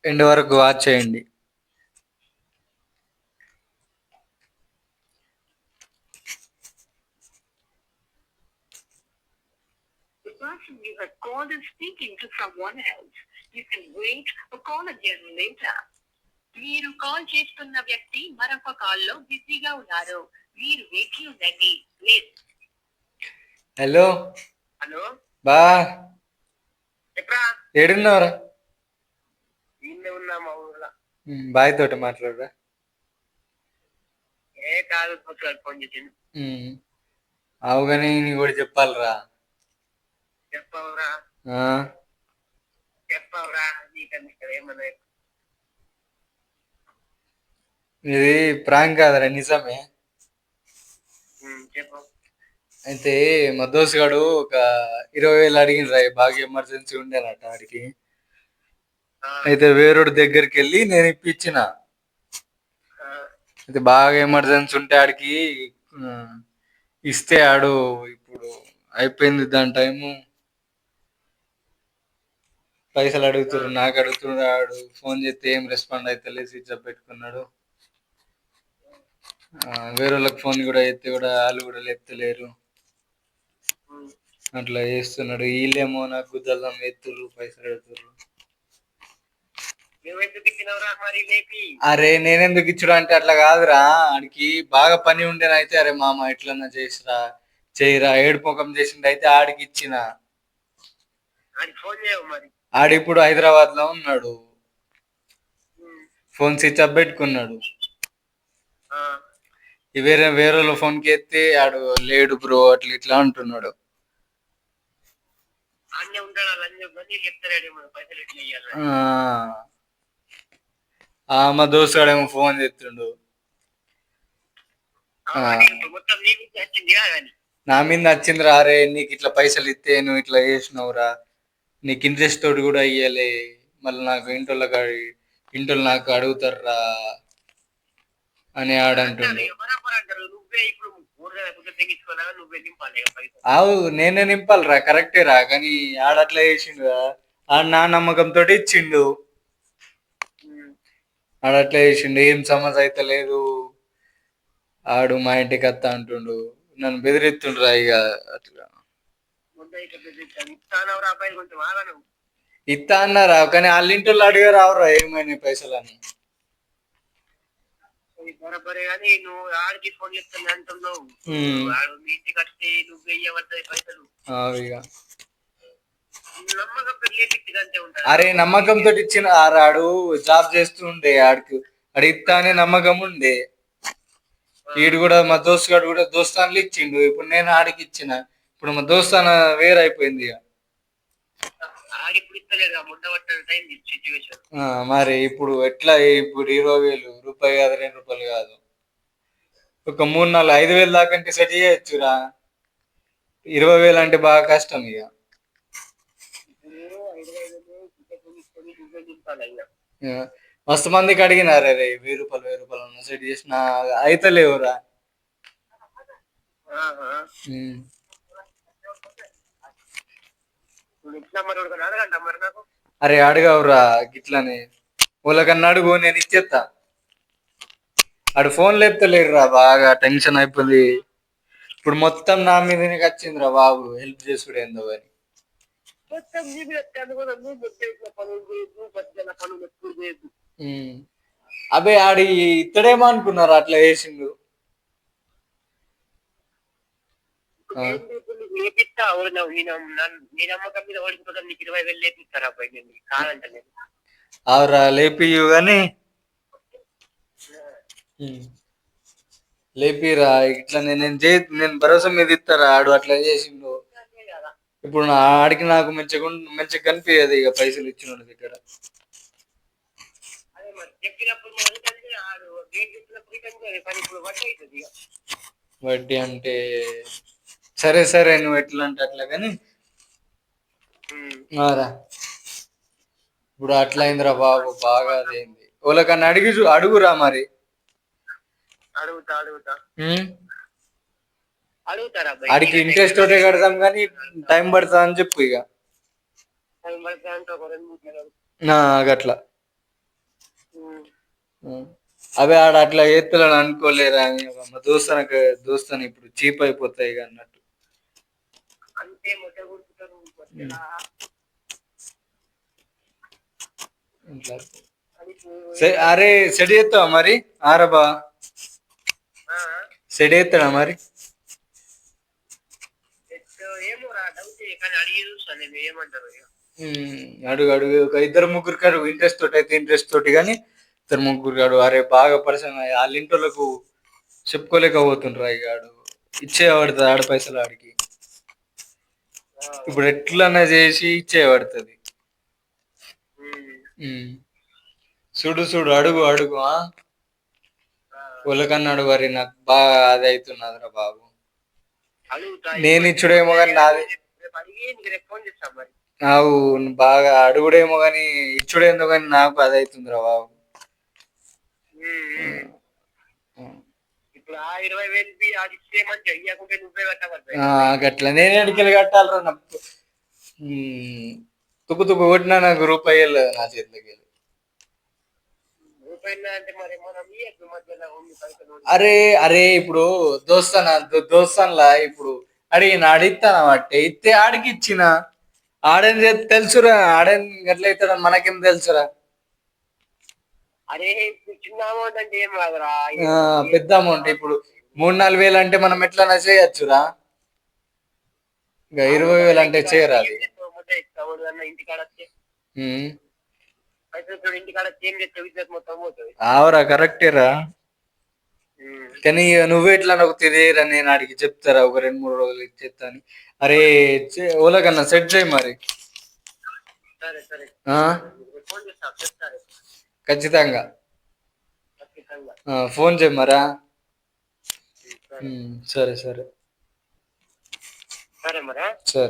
End వరకు watch చేయండి. The person you have called is speaking to someone else. You can wait or call again later. మీరు call చేస్తున్న వ్యక్తి మరొక కాల్లో బిజీగా ఉన్నారు. మీరు వేచి ఉండండి. ప్లీజ్. హలో హలో బా చెప్పరా? ఏడున్నావురా? ఇల్లే ఉన్నా మా ఊర్లో. బాయ్ తోటి మాట్లాడరా. ఏ కాదు ఫోన్ చేసిండు. అవు కానీ నీ కూడా చెప్పాలిరా. చెప్పవురా చెప్పవురా నీకన్నా ఇక్కడ ఏమన్నా. ఇది ప్రాంక్ కాదురా, నిజమే. చెప్పు. అయితే మా దోస్త్ గాడు ఒక 20,000 అడిగినరా, బాగా ఎమర్జెన్సీ ఉండేనట ఆడికి. అయితే వేరేడు దగ్గరికి వెళ్ళి నేను ఇప్పించిన. అయితే బాగా ఎమర్జెన్సీ ఉంటే ఆడికి ఇస్తే ఆడు ఇప్పుడు అయిపోయింది దాని టైము. పైసలు అడుగుతున్నారు, నాకు అడుగుతున్నాడు. ఫోన్ చేస్తే ఏం రెస్పాండ్ అయితే లేదు, స్విచ్ ఆఫ్ పెట్టుకున్నాడు. వేరే వాళ్ళకి ఫోన్ కూడా ఎత్తే కూడా వాళ్ళు కూడా లేపుతలేరు. అట్లా చేస్తున్నాడు. వీళ్ళేమో నాకు గుద్దలం ఎత్తురు, పైసలు అడుగుతురు. అరే నేనెందుకు ఇచ్చుడు అంటే అట్లా కాదురా, ఆడికి బాగా పని ఉండేనైతే అరే మామ ఎట్లన్నా చేసిరా చేయరా ఏడుపుకం చేసిండు అయితే ఆడికి ఇచ్చిన. ఆడిప్పుడు హైదరాబాద్ లో ఉన్నాడు, ఫోన్ స్విచ్ ఆఫ్ పెట్టుకున్నాడు. వేరే ఫోన్ కి ఎత్తే ఆడు లేడు బ్రో అట్లా ఇట్లా అంటున్నాడు. మా దోస్తు గాడేమో ఫోన్ చేస్తుండు. నా మీద వచ్చిందిరా, అరే నీకు ఇట్లా పైసలు ఇస్తే నువ్వు ఇట్లా చేసినవురా, నీకు ఇంట్రెస్ట్ తోటి కూడా ఇయ్యలే, మళ్ళీ నాకు ఇంట్లో నాకు అడుగుతారా అని ఆడంటుండు. అవు నేనే నింపాలిరా, కరెక్టే రా, కానీ ఆడట్లా చేసిండు. ఆడు నా నమ్మకంతో ఇచ్చిండు. ఆడట్లా చేసిండు, ఏం సమస్య అయితే లేదు, ఆడు మా ఇంటికి వస్తా అంటుండు, నన్ను బెదిరిస్తుండ్రా. ఇక అట్లా ఇస్తా అన్నారా, కానీ వాళ్ళ ఇంట్లో అడిగా రావురా ఏమైనా పైసలు అని. అరే నమ్మకంతో ఇచ్చిన ఆడు జాబ్ చేస్తుండే, ఆడికి ఇస్తా అనే నమ్మకం ఉండే. వీడు కూడా మా దోస్తు గాడు కూడా దోస్తాన్లు ఇచ్చిండు. ఇప్పుడు నేను ఆడికి ఇచ్చిన, ఇప్పుడు మా దోస్తాన వేరైపోయింది. ఇక మరి ఇప్పుడు ఎట్లా? ఇప్పుడు 20,000 రూపాయి కాదు, 2 రూపాయలు కాదు, ఒక 3, 4, 5,000 దాకంటే సెట్ చేయొచ్చురా. 20,000 అంటే బాగా కష్టం. ఇక మస్తు మందికి అడిగినారే రే, 1,000 రూపాయలు 1,000 రూపాయలు సెట్ చేసిన అయితే లేవురా. అరే అడగవురా గిట్లని, వాళ్ళకన్నా అడుగు, నేను ఇచ్చేస్తా. ఆడు ఫోన్ లేపుతలేరురా, బాగా టెన్షన్ అయిపోయింది. ఇప్పుడు మొత్తం నా మీదకి వచ్చిందిరా బాబు, హెల్ప్ చేసుడు ఏందో అని. అబే ఆడి ఇత్తడేమో అనుకున్నారు, అట్లా వేసిండు. అవురా లేపియు గాని లేపిరా ఇట్లా నేను భరోసా మీద ఇస్తారా, ఆడు అట్లా చేసిండు. ఇప్పుడు ఆడికి నాకు మంచిగా కనిపించదు ఇక పైసలు ఇచ్చిన దగ్గర. వడ్డీ అంటే సరే సరే, నువ్వు ఎట్లా అంటే అట్లా, కానీ ఇప్పుడు అట్లా అయిందిరా బాబు, బాగా అదేంది. వాళ్ళకన్నా అడుగురా మరి. ఆడికి ఇంట్రెస్ట్ తోటే కడతాం కానీ టైం పడుతుంది అని చెప్పు. ఇక గట్లా ఆ. అవి ఆడ అట్లా ఎత్తులని అనుకోలేరా అని మా దోస్తాను ఇప్పుడు చీప్ అయిపోతాయి ఇక అన్నట్టు. అంతే మొట్ట కొడుకుతారు ఉమ్. ఇట్లా. అది అరే సెట్ చేస్తావా మరి ఆరబా సెట్ చేస్తాడా మరి? ఏమో రా డౌట్ కానీ అడిగి చూస్తాను నేను ఏమంటారు ఇక. అడుగు అడుగు ఒక ఇద్దరు ముగ్గురికి అడుగు, ఇంట్రెస్ట్ తోటి అయితే ఇంట్రెస్ట్ తోటి కానీ ఇద్దరు ముగ్గురికి అడుగు. అరే బాగా పరిచయం వాళ్ళ ఇంటోళ్ళకు చెప్పుకోలేకపోతుండ్రా ఇక ఆడు ఇచ్చేయబడుతుంది ఆడ పైసలు ఆడికి. ఇప్పుడు ఎట్లన్నా చేసి ఇచ్చేయబడుతుంది. చూడు చూడు అడుగు అడుగు వాళ్ళకన్నా అడుగు. అరే నాకు బాగా అది అవుతున్నదిరా బాబు. అడుగుతా నేను ఇచ్చుడేమో కానీ నాది రేపు అడిగి నీకు రేపు ఫోన్ చేస్తాను మరి. నాకు బాగా అడుగుడేమో కానీ ఇచ్చుడేందో కానీ నాకు అది అవుతుందిరా బాబు. ఇప్పుడు ఆ 20,000 అది ఇస్తే మంచిగా ఇవ్వకుంటే నువ్వే కట్టవాలి. గట్లా నేను ఎడికెళ్ళి కట్టాలరా నాకు. తుక్కు తుక్కు కొట్టినా నాకు రూపాయి వెళ్ళదు నా చేతిలోకి వెళ్ళి. రూపాయలు అంటే మరి మనం ఇయ్యద్దు మధ్యలో పైసలు. అరే అరే ఇప్పుడు దోస్తాన్లా ఇప్పుడు అడిగిస్తాను అంటే ఇస్తే ఆడికి ఇచ్చిన ఆడని తెలుసురా. ఆడని గట్ల అవుతాడని మనకేం తెలుసురా. అరే చిన్న అమౌంట్ అంటే ఏం కాదురా. పెద్ద అమౌంట్ ఇప్పుడు 3-4 వేలు అంటే మనం ఎట్లా చేయొచ్చురా. ఇంకా 20,000 అంటే చేయరాదు. ఇంటికాడ పైసలు ఇంటికాడ ఏం చేస్తే విద్యుత్ మొత్తం పోతుంది. ఆవరా కరెక్టేరా. కానీ నువ్వే ఎట్లా నాకు తెలియరా, నేను ఆడికి చెప్తారా ఒక 2-3 రోజులు ఇచ్చేస్తాను. అరే ఓలకన్నా సెట్ చేయి మరి. సరే సరే ఫోన్ చేస్తా చెప్తాను ఖచ్చితంగా ఖచ్చితంగా. ఫోన్ చేయి మరా. సరే సరే సరే మరా. సరే.